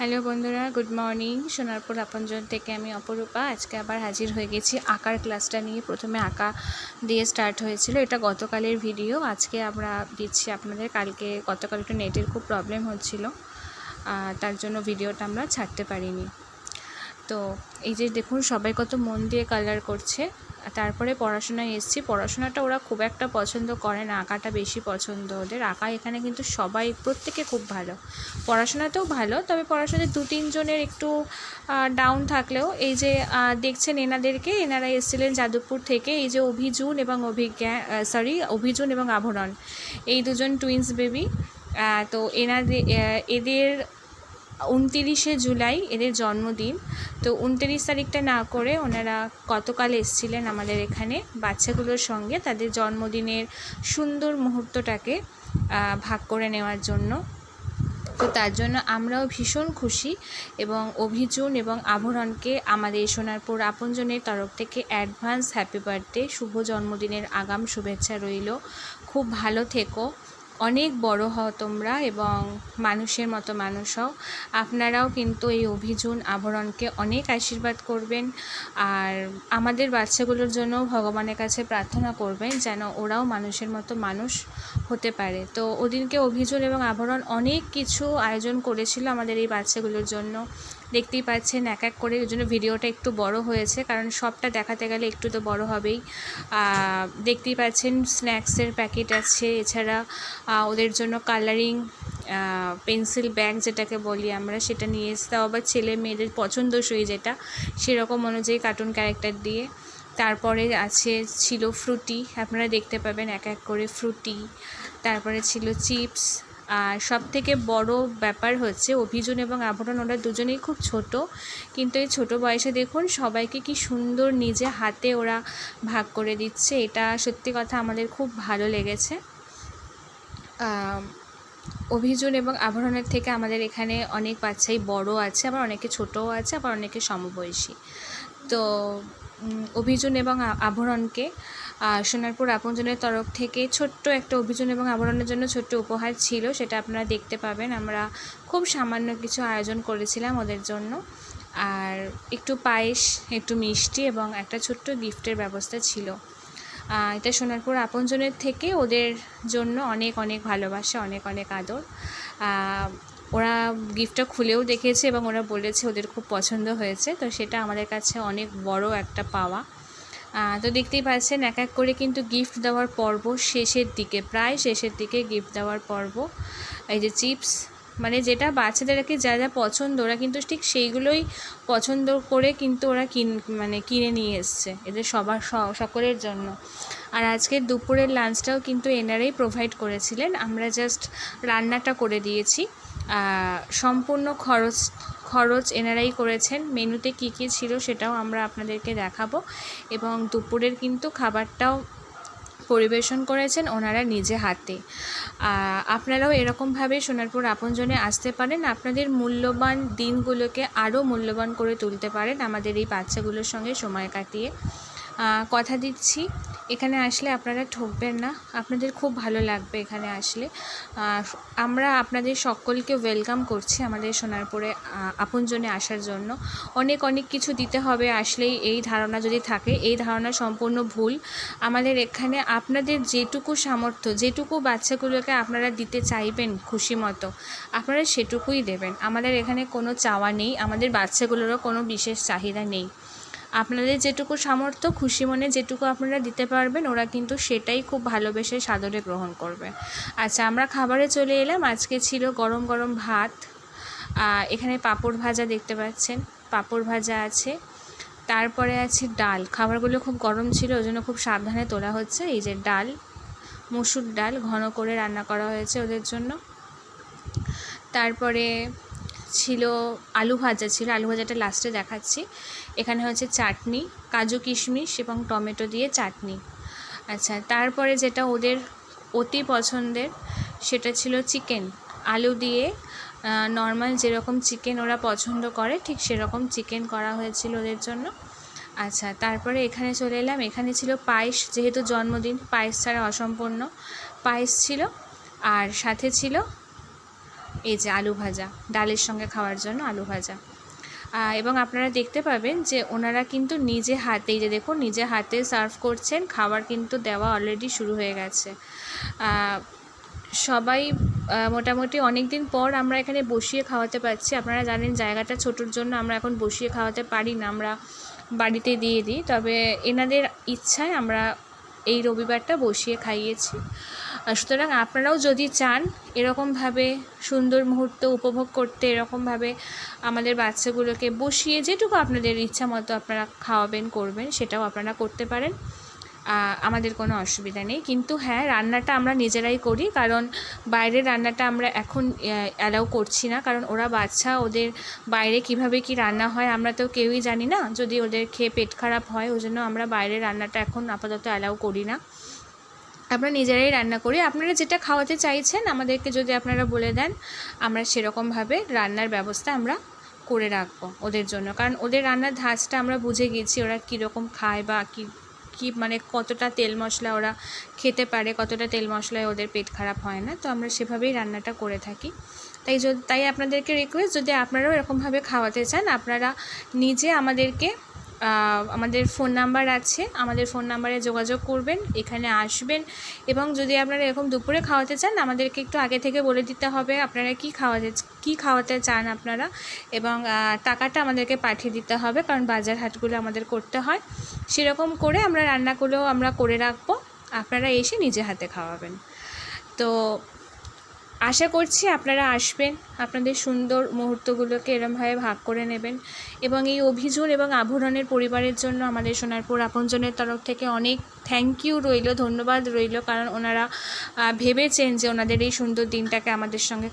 Hello বন্ধুরা, good morning. Sonarpur আপনজন থেকে আমি অপরূপা আজকে আবার হাজির হয়ে গেছি আঁকার ক্লাসটা নিয়ে। প্রথমে আঁকা দিয়ে স্টার্ট হয়েছিল, এটা গতকালের ভিডিও। আজকে আমরা দিচ্ছি আপনাদের। গতকাল একটু নেটের খুব প্রবলেম হচ্ছিল, তার জন্য ভিডিওটা আমরা ছাড়তে পারিনি। তো এই যে দেখুন, সবাই কত মন দিয়ে কালার করছে। তারপরে পড়াশোনায় এসেছি। পড়াশোনাটা ওরা খুব একটা পছন্দ করে না, আঁকাটা বেশি পছন্দ ওদের। আঁকা এখানে কিন্তু প্রত্যেকে খুব ভালো, পড়াশোনাতেও ভালো। তবে পড়াশোনায় 2-3 জনের একটু ডাউন থাকলেও এই যে দেখছেন এনারা এসেছিলেন যাদবপুর থেকে। এই যে অভিজুন এবং আভরণ, এই দুজন টুইন্স বেবি। তো এদের 29শে জুলাই এদের জন্মদিন। তো 29 তারিখটা না করে ওনারা গতকাল এসেছিলেন আমাদের এখানে বাচ্চাগুলোর সঙ্গে তাদের জন্মদিনের সুন্দর মুহূর্তটাকে ভাগ করে নেওয়ার জন্য। তো তার জন্য আমরাও ভীষণ খুশি, এবং অভিজুন এবং আভরণকে আমাদের সোনারপুর আপনজনের তরফ থেকে অ্যাডভান্স হ্যাপি বার্থডে, শুভ জন্মদিনের আগাম শুভেচ্ছা রইল। খুব ভালো থেকো, অনেক বড় হও তোমরা, এবং মানুষের মতো মানুষ হও। আপনারাও কিন্তু এই অভিজুন আভরণকে অনেক আশীর্বাদ করবেন, আর আমাদের বাচ্চাগুলোর জন্য ভগবানের কাছে প্রার্থনা করবেন যেন ওরাও মানুষের মতো মানুষ হতে পারে। তো ওদিনকে অভিজুন এবং আভরণ অনেক কিছু আয়োজন করেছিল আমাদের এই বাচ্চাগুলোর জন্য। দেখতেই পাচ্ছেন এক এক করে, ওই জন্য ভিডিওটা একটু বড় হয়েছে, কারণ সবটা দেখাতে গেলে একটু তো বড় হবেই। দেখতেই পাচ্ছেন স্ন্যাক্সের প্যাকেট আছে, এছাড়া ওদের জন্য কালারিং পেন্সিল ব্যাগ যেটাকে বলি আমরা, সেটা নিয়ে এসে, আবার ছেলে মেয়েদের পছন্দসই যেটা, সেরকম অনুযায়ী কার্টুন ক্যারেক্টার দিয়ে। তারপরে ছিল ফ্রুটি, আপনারা দেখতে পাবেন এক এক করে ফ্রুটি। তারপরে ছিল চিপস। আর সবথেকে বড় ব্যাপার হচ্ছে অভিজুন এবং আভরণ, ওরা দুজনেই খুব ছোট, কিন্তু এই ছোটো বয়সে দেখুন সবাইকে কি সুন্দর নিজে হাতে ওরা ভাগ করে দিচ্ছে। এটা সত্যি কথা আমাদের খুব ভালো লেগেছে। অভিজুন এবং আভরণের থেকে আমাদের এখানে অনেক বাচ্চাই বড় আছে, আবার অনেকে ছোটও আছে, আবার অনেকে সমবয়সী। তো অভিজুন এবং আভরণকে সোনারপুর আপনজনের তরফ থেকে ছোট্ট একটা অভিজুন এবং আভরণের জন্য ছোট্ট উপহার ছিল, সেটা আপনারা দেখতে পাবেন। আমরা খুব সামান্য কিছু আয়োজন করেছিলাম ওদের জন্য, আর একটু পায়েস, একটু মিষ্টি এবং একটা ছোট্ট গিফটের ব্যবস্থা ছিল। এটা সোনারপুর আপনজনের থেকে ওদের জন্য অনেক অনেক ভালোবাসা, অনেক অনেক আদর। ওরা গিফটটা খুলেও দেখেছে এবং ওরা বলেছে ওদের খুব পছন্দ হয়েছে, তো সেটা আমাদের কাছে অনেক বড় একটা পাওয়া। তো দেখতেই পাচ্ছেন এক এক করে কিন্তু গিফট দেওয়ার পর্ব শেষের দিকে, প্রায় শেষের দিকে গিফট দেওয়ার পর্ব। এই যে চিপস, মানে যেটা বাচ্চাদেরকে যা যা পছন্দ, ওরা কিন্তু ঠিক সেইগুলোই পছন্দ করে কিন্তু ওরা কিনে নিয়ে এসছে এদের সকলের জন্য। আর আজকের দুপুরের লাঞ্চটাও কিন্তু এনারাই প্রোভাইড করেছিলেন, আমরা জাস্ট রান্নাটা করে দিয়েছি। সম্পূর্ণ খরচ এনারাই করেছেন। মেনুতে কী কী ছিল সেটাও আমরা আপনাদেরকে দেখাবো, এবং দুপুরের কিন্তু খাবারটাও পরিবেশন করেছেন ওনারা নিজে হাতে। আপনারাও এরকমভাবে সোনারপুর আপনজনে আসতে পারেন, আপনাদের মূল্যবান দিনগুলোকে আরও মূল্যবান করে তুলতে পারেন আমাদের এই বাচ্চাগুলোর সঙ্গে সময় কাটিয়ে। কথা দিচ্ছি এখানে আসলে আপনারা ঠকবেন না, আপনাদের খুব ভালো লাগবে এখানে আসলে। আমরা আপনাদের সকলকে ওয়েলকাম করছি আমাদের সোনারপুরে আপনজনে আসার জন্য। অনেক অনেক কিছু দিতে হবে আসলেই এই ধারণা যদি থাকে, এই ধারণা সম্পূর্ণ ভুল। আমাদের এখানে আপনাদের যেটুকু সামর্থ্য, যেটুকু বাচ্চাগুলোকে আপনারা দিতে চাইবেন খুশি মতো, আপনারা সেটুকুই দেবেন। আমাদের এখানে কোনো চাওয়া নেই, আমাদের বাচ্চাগুলোরও কোনো বিশেষ চাহিদা নেই। আপনাদের যেটুকু সামর্থ্য, খুশি মনে যেটুকু আপনারা দিতে পারবেন, ওরা কিন্তু সেটাই খুব ভালোবেসে সাদরে গ্রহণ করবে। আচ্ছা, আমরা খাবারে চলে এলাম। আজকে ছিল গরম গরম ভাত, এখানে পাঁপড় ভাজা দেখতে পাচ্ছেন, পাঁপড় ভাজা আছে। তারপরে আছে ডাল। খাবারগুলো খুব গরম ছিল, ওই জন্য খুব সাবধানে তোলা হচ্ছে। এই যে ডাল, মসুর ডাল ঘন করে রান্না করা হয়েছে ওদের জন্য। তারপরে ছিল আলু ভাজা, আলু ভাজাটা লাস্টে দেখাচ্ছি। এখানে হচ্ছে চাটনি, কাজু কিশমিশ এবং টমেটো দিয়ে চাটনি। আচ্ছা, তারপরে যেটা ওদের অতি পছন্দের সেটা ছিল চিকেন, আলু দিয়ে নর্মাল যেরকম চিকেন ওরা পছন্দ করে ঠিক সেরকম চিকেন করা হয়েছিল ওদের জন্য। আচ্ছা, তারপরে এখানে চলে এলাম। এখানে ছিল পায়েস, যেহেতু জন্মদিন পায়েস ছাড়া অসম্পূর্ণ। পায়েস ছিল, আর সাথে ছিল এই যে আলু ভাজা, ডালের সঙ্গে খাওয়ার জন্য আলু ভাজা। এবং আপনারা দেখতে পাবেন যে ওনারা কিন্তু নিজে হাতেই, যে দেখুন নিজে হাতে সার্ভ করছেন, খাবার কিন্তু দেওয়া অলরেডি শুরু হয়ে গেছে। সবাই মোটামুটি অনেক দিন পর আমরা এখানে বসিয়ে খাওয়াতে পারছি। আপনারা জানেন জায়গাটা ছোটোর জন্য আমরা এখন বসিয়ে খাওয়াতে পারি না, আমরা বাড়িতে দিয়ে দিই। তবে এনাদের ইচ্ছায় আমরা এই রবিবারটা বসিয়ে খাইয়েছি। সুতরাং আপনারাও যদি চান এরকমভাবে সুন্দর মুহূর্ত উপভোগ করতে, এরকমভাবে আমাদের বাচ্চাগুলোকে বসিয়ে যেটুকু আপনাদের ইচ্ছা মতো আপনারা খাওয়াবেন করবেন, সেটাও আপনারা করতে পারেন, আমাদের কোনো অসুবিধা নেই। কিন্তু হ্যাঁ, রান্নাটা আমরা নিজেরাই করি, কারণ বাইরের রান্নাটা আমরা এখন অ্যালাউ করছি না, কারণ ওরা বাচ্চা, ওদের বাইরে কিভাবে কি রান্না হয় আমরা তো কেউই জানি না, যদি ওদের খেয়ে পেট খারাপ হয়, ওই জন্য আমরা বাইরের রান্নাটা এখন আপাতত অ্যালাউ করি না, আমরা নিজেরাই রান্না করি। আপনারা যেটা খাওয়াতে চাইছেন আমাদেরকে যদি আপনারা বলে দেন, আমরা সেরকমভাবে রান্নার ব্যবস্থা আমরা করে রাখবো ওদের জন্য, কারণ ওদের রান্নার ধাঁচটা আমরা বুঝে গেছি, ওরা কীরকম খায় বা কী মানে কতটা তেল মশলা ওরা খেতে পারে, কতটা তেল মশলায় ওদের পেট খারাপ হয় না, তো আমরা সেভাবেই রান্নাটা করে থাকি। তাই আপনাদেরকে রিকোয়েস্ট, যদি আপনারাও এরকমভাবে খাওয়াতে চান, আপনারা নিজে আমাদেরকে, আমাদের ফোন নাম্বার আছে, আমাদের ফোন নাম্বারে যোগাযোগ করবেন, এখানে আসবেন, এবং যদি আপনারা এরকম দুপুরে খাওয়াতে চান আমাদেরকে একটু আগে থেকে বলে দিতে হবে আপনারা কী খাওয়াতে চান আপনারা, এবং টাকাটা আমাদেরকে পাঠিয়ে দিতে হবে, কারণ বাজার হাটগুলো আমাদের করতে হয়। সেরকম করে আমরা রান্নাগুলোও আমরা করে রাখবো, আপনারা এসে নিজে হাতে খাওয়াবেন। তো আশা করছি আপনারা আসবেন, আপনাদের সুন্দর মুহূর্তগুলোকে এরমভাবে ভাগ করে নেবেন, এবং এই অভিযোগ এবং আভরণের পরিবারের জন্য আমাদের সোনারপুর আপনজনের তরফ থেকে অনেক থ্যাংক ইউ রইল, ধন্যবাদ রইল, কারণ ওনারা ভেবেছেন যে ওনাদের এই সুন্দর দিনটাকে আমাদের সঙ্গে